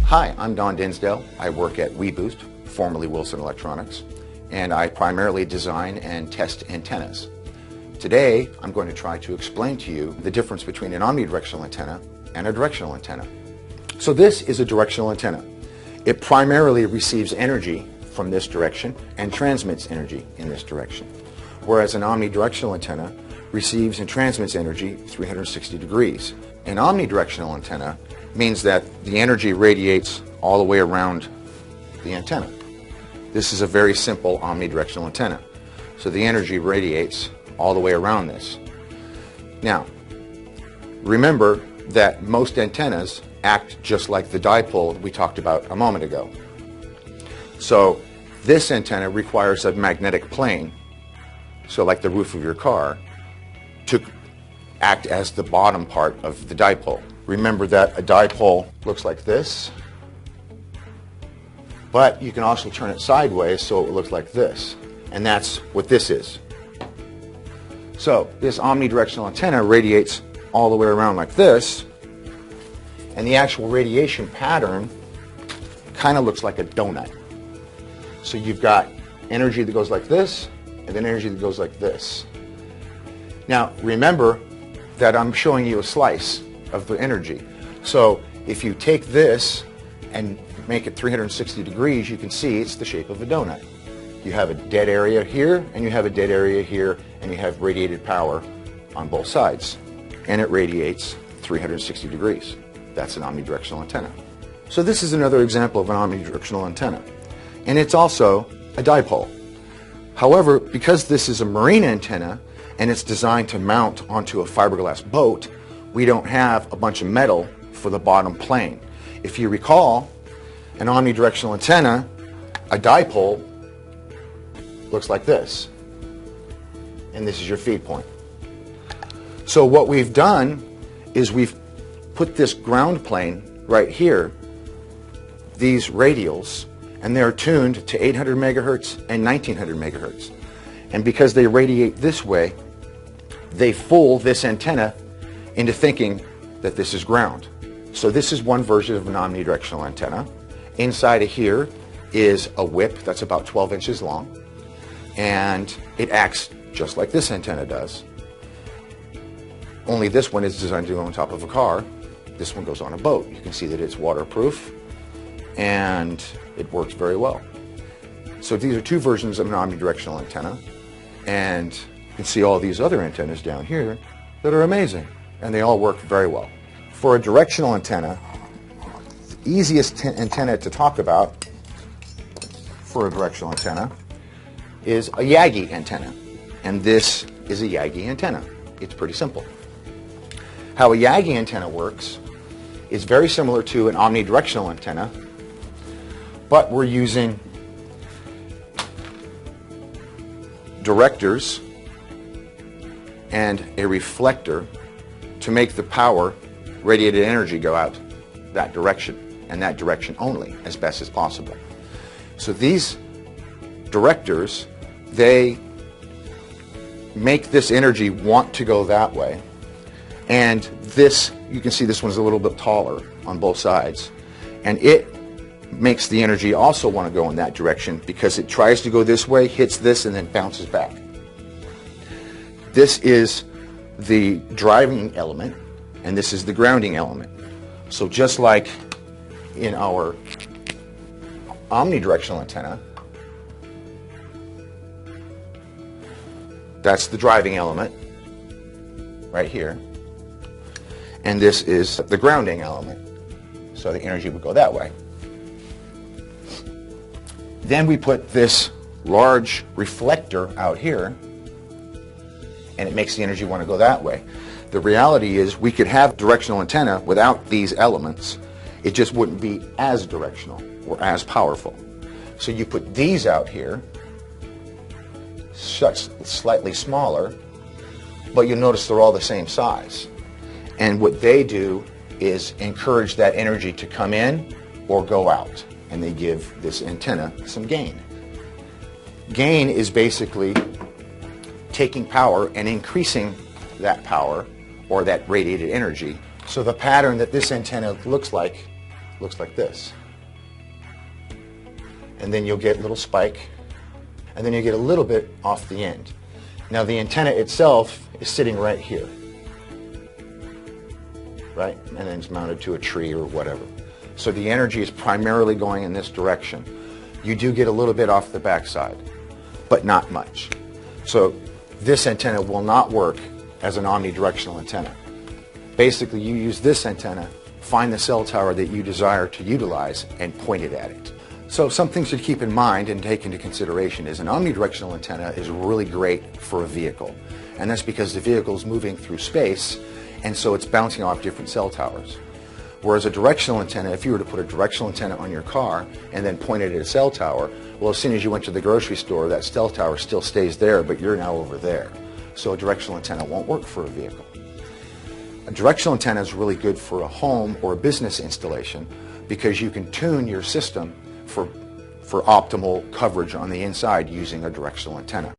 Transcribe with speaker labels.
Speaker 1: Hi, I'm Don Dinsdale. I work at WeBoost, formerly Wilson Electronics, and I primarily design and test antennas. Today, I'm going to try to explain to you the difference between an omnidirectional antenna and a directional antenna. So this is a directional antenna. It primarily receives energy from this direction and transmits energy in this direction, whereas an omnidirectional antenna receives and transmits energy 360 degrees. An omnidirectional antenna means that the energy radiates all the way around the antenna. This is a very simple omnidirectional antenna. So the energy radiates all the way around this. Now, remember that most antennas act just like the dipole we talked about a moment ago. So this antenna requires a magnetic plane, so like the roof of your car, to act as the bottom part of the dipole. Remember that a dipole looks like this, but you can also turn it sideways so it looks like this, and that's what this is. So this omnidirectional antenna radiates all the way around like this, and the actual radiation pattern kind of looks like a donut. So you've got energy that goes like this, and then energy that goes like this. Now remember that I'm showing you a slice of the energy. So if you take this and make it 360 degrees, you can see it's the shape of a donut. You have a dead area here, and you have a dead area here, and you have radiated power on both sides. And it radiates 360 degrees. That's an omnidirectional antenna. So this is another example of an omnidirectional antenna. And it's also a dipole. However, because this is a marine antenna, and it's designed to mount onto a fiberglass boat, we don't have a bunch of metal for the bottom plane. If you recall, an omnidirectional antenna, a dipole, looks like this. And this is your feed point. So what we've done is we've put this ground plane right here, these radials, and they're tuned to 800 megahertz and 1900 megahertz. And because they radiate this way, they fool this antenna into thinking that this is ground. So this is one version of an omnidirectional antenna. Inside of here is a whip that's about 12 inches long, and it acts just like this antenna does. Only this one is designed to go on top of a car. This one goes on a boat. You can see that it's waterproof, and it works very well. So these are two versions of an omnidirectional antenna, and you can see all these other antennas down here that are amazing, and they all work very well. For a directional antenna, the easiest antenna to talk about for a directional antenna is a Yagi antenna, and this is a Yagi antenna. It's pretty simple. How a Yagi antenna works is very similar to an omnidirectional antenna, but we're using directors and a reflector to make the power, radiated energy, go out that direction, and that direction only, as best as possible. So these directors, they make this energy want to go that way, and this, you can see this one's a little bit taller on both sides, and it makes the energy also want to go in that direction because it tries to go this way, hits this, and then bounces back. This is the driving element, and this is the grounding element. So just like in our omnidirectional antenna, that's the driving element right here, and this is the grounding element. So the energy would go that way. Then we put this large reflector out here, and it makes the energy want to go that way. The reality is we could have directional antenna without these elements. It just wouldn't be as directional or as powerful. So you put these out here, slightly smaller, but you'll notice they're all the same size. And what they do is encourage that energy to come in or go out, and they give this antenna some gain. Gain is basically taking power and increasing that power or that radiated energy. So the pattern that this antenna looks like looks like this. And then you'll get a little spike, and then you get a little bit off the end. Now the antenna itself is sitting right here, right? And then it's mounted to a tree or whatever. So the energy is primarily going in this direction. You do get a little bit off the backside, but not much. So this antenna will not work as an omnidirectional antenna. Basically, you use this antenna, find the cell tower that you desire to utilize, and point it at it. So some things to keep in mind and take into consideration is an omnidirectional antenna is really great for a vehicle. And that's because the vehicle is moving through space, and so it's bouncing off different cell towers. Whereas a directional antenna, if you were to put a directional antenna on your car and then point it at a cell tower, well, as soon as you went to the grocery store, that cell tower still stays there, but you're now over there. So a directional antenna won't work for a vehicle. A directional antenna is really good for a home or a business installation because you can tune your system for optimal coverage on the inside using a directional antenna.